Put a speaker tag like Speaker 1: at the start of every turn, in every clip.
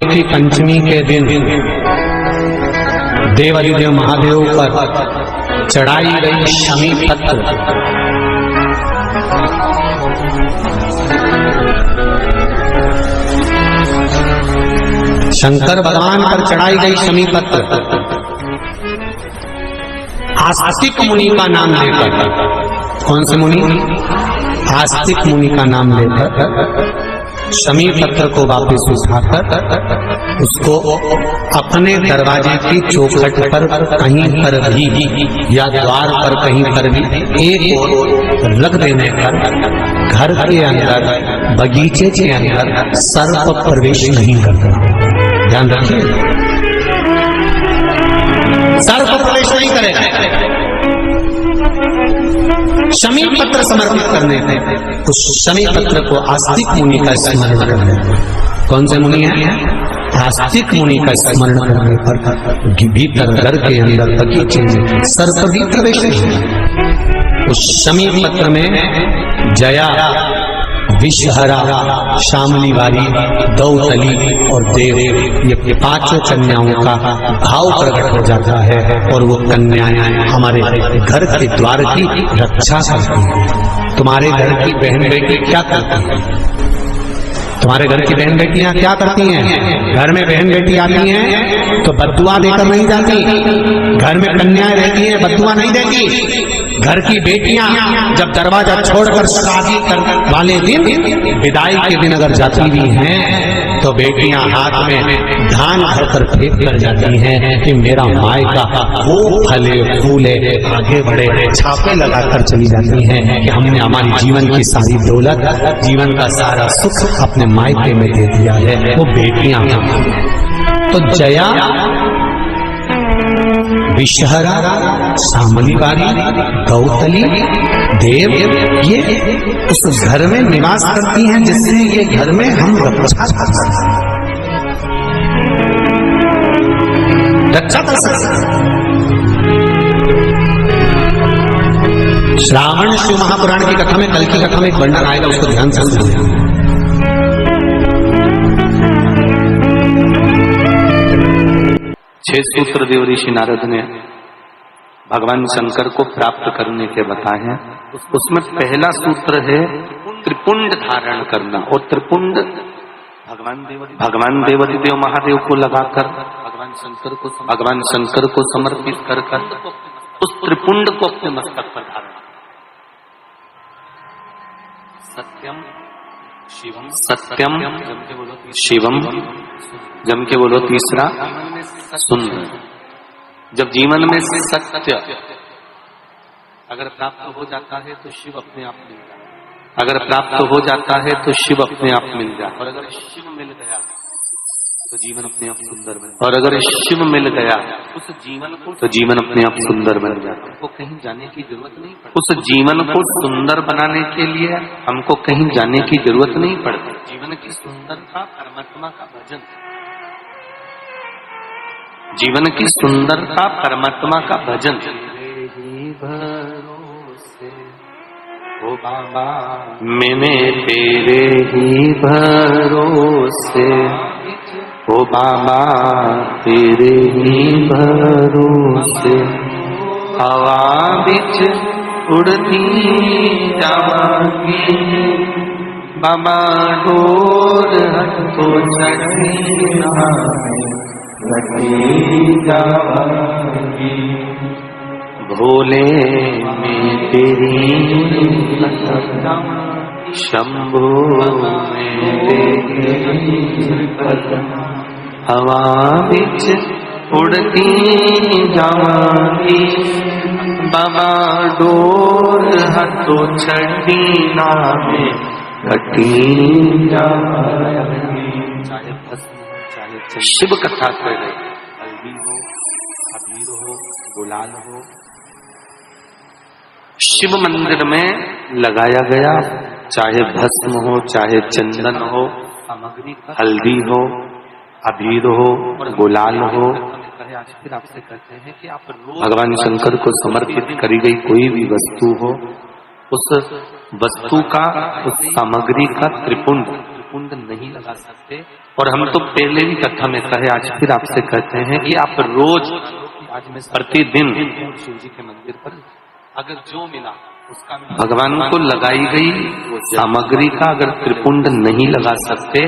Speaker 1: की पंचमी के दिन देवाधिदेव महादेव पर चढ़ाई गई शमी पत्र शंकर भगवान पर चढ़ाई गई शमी पत्र आस्तिक मुनि का नाम लेकर, कौन से मुनि? आस्तिक मुनि का नाम लेकर शमी पत्र को वापस उठाकर उसको अपने दरवाजे की चौखट पर कहीं पर भी या द्वार पर कहीं पर भी एक ओर रख देने पर घर के अंदर, बगीचे के अंदर सर्प प्रवेश नहीं करता। ध्यान रखिए, सर्प प्रवेश नहीं करेगा। शमी पत्र समर्पित करने पे उस शमी पत्र को आस्तिक मुनि का स्मरण करने, कौन से मुनि है? आस्तिक मुनि का स्मरण करने पर भीतर घर के अंदर बगीचे में सर्प भी प्रवेश नहीं। उस शमी पत्र में जया, विषहरा, शामली वाली, दौतली और देव, ये पांचों कन्याओं का भाव प्रकट हो जाता है और वो कन्याएं हमारे घर के द्वार की रक्षा करती हैं। तुम्हारे घर की बहन बेटी क्या करती है? तुम्हारे घर की बहन बेटियां क्या करती हैं? घर में बहन बेटी आती हैं तो बद्दुआ देकर नहीं जाती। घर में कन्याएं रहती हैं, बद्दुआ नहीं देती। घर की बेटियां जब दरवाजा छोड़कर शादी करने वाले दिन, विदाई के दिन अगर जाती भी हैं तो बेटियां हाथ में धान भरकर फेंक कर जाती हैं कि मेरा मायका वो फले फूले आगे बढ़े। छापे लगाकर चली जाती हैं कि हमने हमारी जीवन की सारी दौलत, जीवन का सारा सुख अपने मायके में दे दिया है। वो बेटियां तो जया, विषहरा, शामलीवारी, गौतली, देव, ये उस घर में निवास करती हैं जिससे ये घर में हम रक्षा कर सकते। श्रावण शिव महापुराण की कथा में, कल की कथा में एक वर्णन आएगा, उसको ध्यान से सुनिए।
Speaker 2: 6 सूत्र देव ऋषि नारद ने भगवान शंकर को प्राप्त करने के बताए हैं। उसमें पहला सूत्र है त्रिपुंड धारण करना, और त्रिपुंड भगवान देवाधिदेव महादेव को लगाकर भगवान शंकर को समर्पित कर उस त्रिपुंड को अपने मस्तक पर धारण। सत्यम शिवम, जम के बोलो तीसरा सुंदर। जब जीवन में सत्य अगर प्राप्त हो जाता है तो शिव अपने आप मिल जाता है। अगर प्राप्त हो जाता है तो शिव अपने आप मिल जाता है। और अगर शिव मिल गया तो जीवन अपने आप सुंदर बन, और अगर शिव मिल गया उस जीवन को तो जीवन अपने आप सुंदर बन जाता है। हमको कहीं जाने की जरूरत नहीं पड़ती। उस जीवन को सुंदर बनाने के लिए हमको कहीं जाने की जरूरत नहीं पड़ती। जीवन की सुंदरता परमात्मा का भजन, जीवन की सुंदरता परमात्मा का भजन। ओ बाबा मैंने तेरे ही भरोसे, ओ बाबा तेरे ही भरोसे, हवा बिच उड़ती जावांगी, बाबा डोर तो चढ़ी जावांगी, भोले में तेरी शंभो हवा बिच उड़ती जावांगी, बाबा डोर हथो छड़ी नामे घटी जावांगी। चाहे शिव कथा कर रहे, हल्दी हो, अबीर हो, गुलाल हो, शिव मंदिर में लगाया गया, चाहे भस्म हो, चाहे चंदन हो, हल्दी हो, अबीर हो, गुलाल हो, आज फिर आपसे कहते हैं कि आप भगवान शंकर को समर्पित करी गई कोई भी वस्तु हो, उस वस्तु का, उस सामग्री का त्रिपुंड त्रिपुंड नहीं लगा सकते। और हम तो पहले भी कथा में कहे, आज फिर आपसे कहते हैं कि आप रोज, आज में प्रतिदिन शिव जी के मंदिर पर अगर जो मिला उसका भगवान को लगाई गई सामग्री का अगर त्रिपुंड नहीं लगा सकते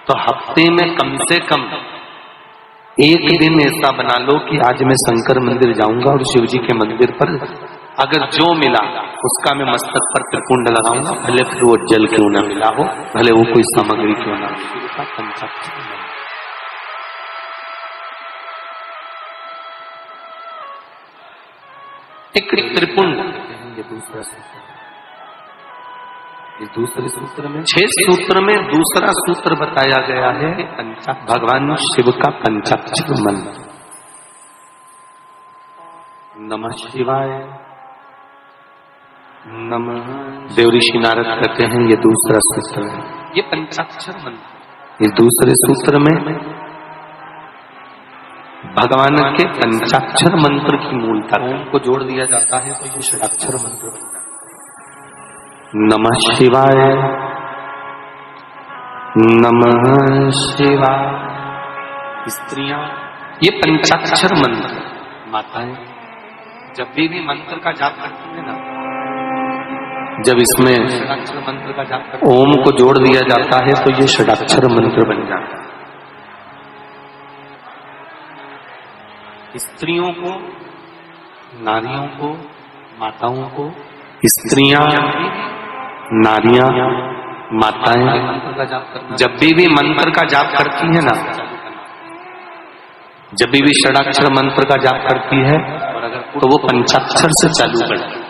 Speaker 2: तो हफ्ते में कम से कम एक दिन ऐसा बना लो कि आज मैं शंकर मंदिर जाऊंगा और शिव जी के मंदिर पर अगर जो मिला उसका मैं मस्तक पर त्रिपुंड लगाऊंगा, भले फिर वो जल क्यों ना मिला हो, भले वो कोई सामग्री क्यों ना हो। शिव का पंचाक्षर एक त्रिपुंड, ये दूसरा सूत्र, इस दूसरे सूत्र में 6 सूत्र में दूसरा सूत्र बताया गया है भगवान शिव का पंचाक्षर मंत्र। नमः शिवाय, नमः। देव ऋषि नारद कहते हैं ये दूसरा सूत्र है, ये पंचाक्षर मंत्र। इस दूसरे सूत्र में भगवान के पंचाक्षर मंत्र की मूलता को जोड़ दिया जाता है तो ये षडाक्षर मंत्र बन जाता है। नमः शिवाय, नमः शिवाय। स्त्रियां, ये पंचाक्षर मंत्र। माताएं जब भी मंत्र का जाप करती है ना, जब इसमें षडाक्षर मंत्र का जाप करती है, ओम को जोड़ दिया जाता है तो ये षडाक्षर मंत्र बन जाता है। स्त्रियों को, नारियों को, माताओं को, स्त्रियां, नारियां, माताएं जब भी मंत्र का जाप करती है ना, जब भी षडाक्षर मंत्र का जाप करती है तो वो पंचाक्षर से चालू करती है।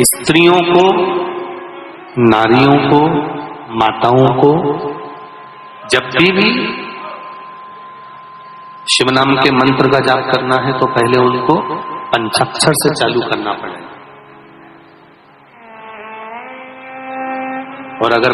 Speaker 2: स्त्रियों को, नारियों को, माताओं को जब भी शिव नाम के मंत्र का जाप करना है तो पहले उनको पंचाक्षर से चालू करना पड़ेगा। और अगर